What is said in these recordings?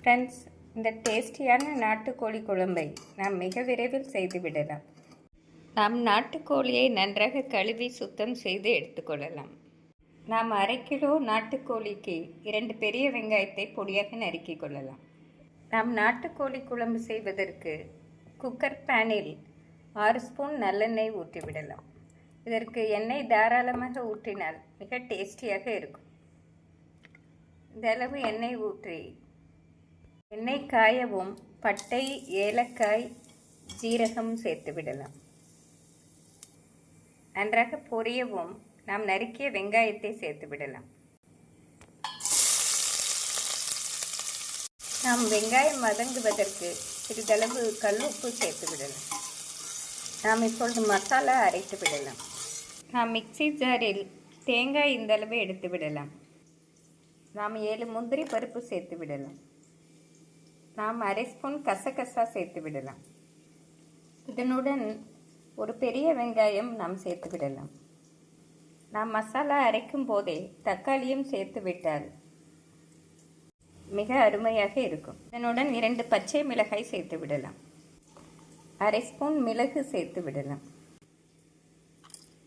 Friends, இந்த டேஸ்டியான நாட்டுக்கோழி குழம்பை நாம் மிக விரைவில் செய்துவிடலாம். நாம் நாட்டுக்கோழியை நன்றாக கழுவி சுத்தம் செய்து எடுத்துக்கொள்ளலாம். நாம் 1/2 கிலோ நாட்டுக்கோழிக்கு 2 பெரிய வெங்காயத்தை பொடியாக நறுக்கிக் கொள்ளலாம். நாம் நாட்டுக்கோழி குழம்பு செய்வதற்கு குக்கர் பேனில் 6 ஸ்பூன் நல்லெண்ணெய் ஊற்றிவிடலாம். இதற்கு எண்ணெய் தாராளமாக ஊற்றினால் மிக டேஸ்டியாக இருக்கும். இந்த அளவு எண்ணெய் ஊற்றி எண்ணெய் காயவும் பட்டை, ஏலக்காய், ஜீரகம் சேர்த்து விடலாம். நன்றாக பொரியவும் நாம் நறுக்கிய வெங்காயத்தை சேர்த்து விடலாம். நாம் வெங்காயம் வதங்குவதற்கு சிறிதளவு கல்லுப்பு சேர்த்து விடலாம். நாம் இப்பொழுது மசாலா அரைத்து விடலாம். நாம் மிக்சி ஜாரில் தேங்காய் இந்தளவு எடுத்து விடலாம். நாம் 7 முந்திரி பருப்பு சேர்த்து விடலாம். நாம் 1/2 ஸ்பூன் கசகசா சேர்த்து விடலாம். இதனுடன் ஒரு பெரிய வெங்காயம் நாம் சேர்த்து விடலாம். நாம் மசாலா அரைக்கும் போதே தக்காளியும் சேர்த்து விட்டால் மிக அருமையாக இருக்கும். இதனுடன் 2 பச்சை மிளகாய் சேர்த்து விடலாம். 1/2 ஸ்பூன் மிளகு சேர்த்து விடலாம்.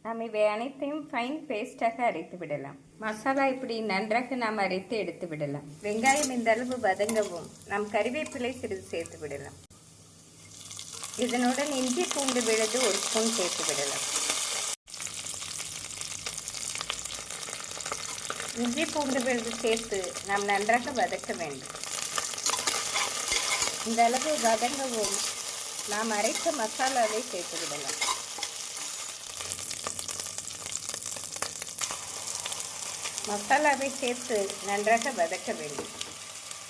நாம் இவை அனைத்தையும் ஃபைன் பேஸ்டாக அரைத்து விடலாம். மசாலா இப்படி நன்றாக நாம் அரைத்து எடுத்து விடலாம். வெங்காயம் இந்த அளவு வதங்கவும் நாம் கறிவேப்பிலை சிறிது சேர்த்து விடலாம். இதனுடன் இஞ்சி பூண்டு விழுது 1 ஸ்பூன் சேர்த்து விடலாம். இஞ்சி பூண்டு விழுது சேர்த்து நாம் நன்றாக வதக்க வேண்டும். இந்த அளவு வதங்கவும் நாம் அரைத்த மசாலாவை சேர்த்து விடலாம். மசாலாவை சேர்த்து நன்றாக வதக்க வேண்டும்.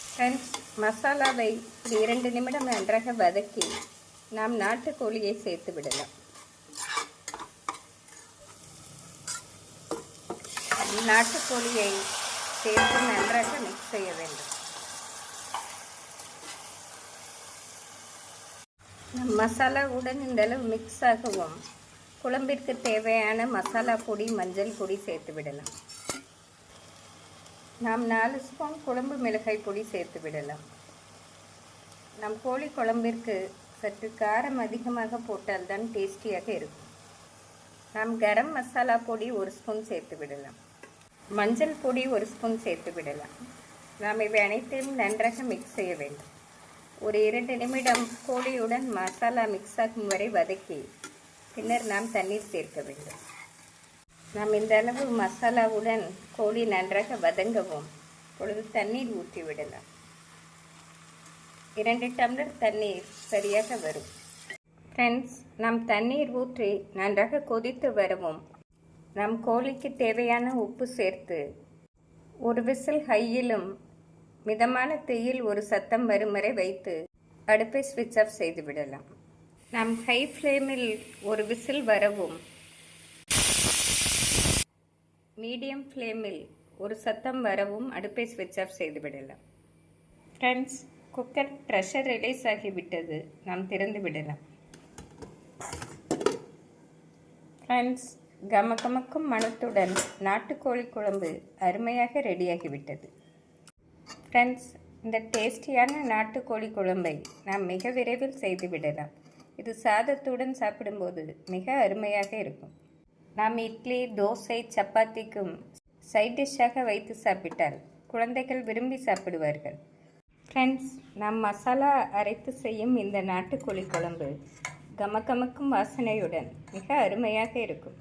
ஃப்ரெண்ட்ஸ், மசாலாவை 2 நிமிடம் நன்றாக வதக்கி நாம் நாட்டுக்கோழியை சேர்த்து விடலாம். நாட்டுக்கோழியை சேர்த்து நன்றாக மிக்ஸ் செய்ய வேண்டும். நம் மசாலாவுடன் இந்தளவு மிக்ஸ் ஆகவும் குழம்பிற்கு தேவையான மசாலா பொடி, மஞ்சள் பொடி சேர்த்து விடலாம். நாம் 4 ஸ்பூன் குழம்பு மிளகாய் பொடி சேர்த்து விடலாம். நம் கோழி குழம்பிற்கு சற்று காரம் அதிகமாக போட்டால்தான் டேஸ்டியாக இருக்கும். நாம் கரம் மசாலா பொடி 1 ஸ்பூன் சேர்த்து விடலாம். மஞ்சள் பொடி 1 ஸ்பூன் சேர்த்து விடலாம். நாம் இவை அனைத்தையும் நன்றாக மிக்ஸ் செய்ய வேண்டும். ஒரு 2 நிமிடம் கோழியுடன் மசாலா மிக்ஸ் ஆகும் வரை வதக்கி பின்னர் நாம் தண்ணீர் சேர்க்க வேண்டும். நாம் இந்த அளவு மசாலாவுடன் கோழி நன்றாக வதங்கவும் பொழுது தண்ணீர் ஊற்றி விடலாம். 2 டம்ளர் தண்ணீர் சரியாக வரும். ஃப்ரெண்ட்ஸ், நாம் தண்ணீர் ஊற்றி நன்றாக கொதித்து வரவும் நம் கோழிக்கு தேவையான உப்பு சேர்த்து ஒரு விசில் ஹையிலும் மிதமான தீயில் ஒரு சத்தம் வரும் வரை வைத்து அடுப்பை ஸ்விட்ச் ஆஃப் செய்து விடலாம். நாம் ஹை ஃப்ளேமில் ஒரு விசில் வரவும் மீடியம் ஃப்ளேமில் ஒரு சத்தம் வரவும் அடுப்பை ஸ்விட்ச் ஆஃப் செய்து விடலாம். ஃப்ரெண்ட்ஸ், குக்கர் ப்ரெஷர் ரிலீஸ் ஆகிவிட்டது. நாம் திறந்து விடலாம். ஃப்ரெண்ட்ஸ், கமகமக்கும் மணத்துடன் நாட்டுக்கோழி குழம்பு அருமையாக ரெடியாகிவிட்டது. ஃப்ரெண்ட்ஸ், இந்த டேஸ்டியான நாட்டுக்கோழி குழம்பை நாம் மிக விரைவில் செய்து விடலாம். இது சாதத்துடன் சாப்பிடும்போது மிக அருமையாக இருக்கும். நாம் இட்லி, தோசை, சப்பாத்திக்கும் சைட் டிஷ்ஷாக வைத்து சாப்பிட்டால் குழந்தைகள் விரும்பி சாப்பிடுவார்கள். ஃப்ரெண்ட்ஸ், நாம் மசாலா அரைத்து செய்யும் இந்த நாட்டுக்கோழி குழம்பு கமகமக்கும் வாசனையுடன் மிக அருமையாக இருக்கும்.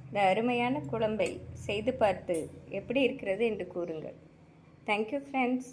இந்த அருமையான குழம்பை செய்து பார்த்து எப்படி இருக்கிறது என்று கூறுங்கள். Thank you friends.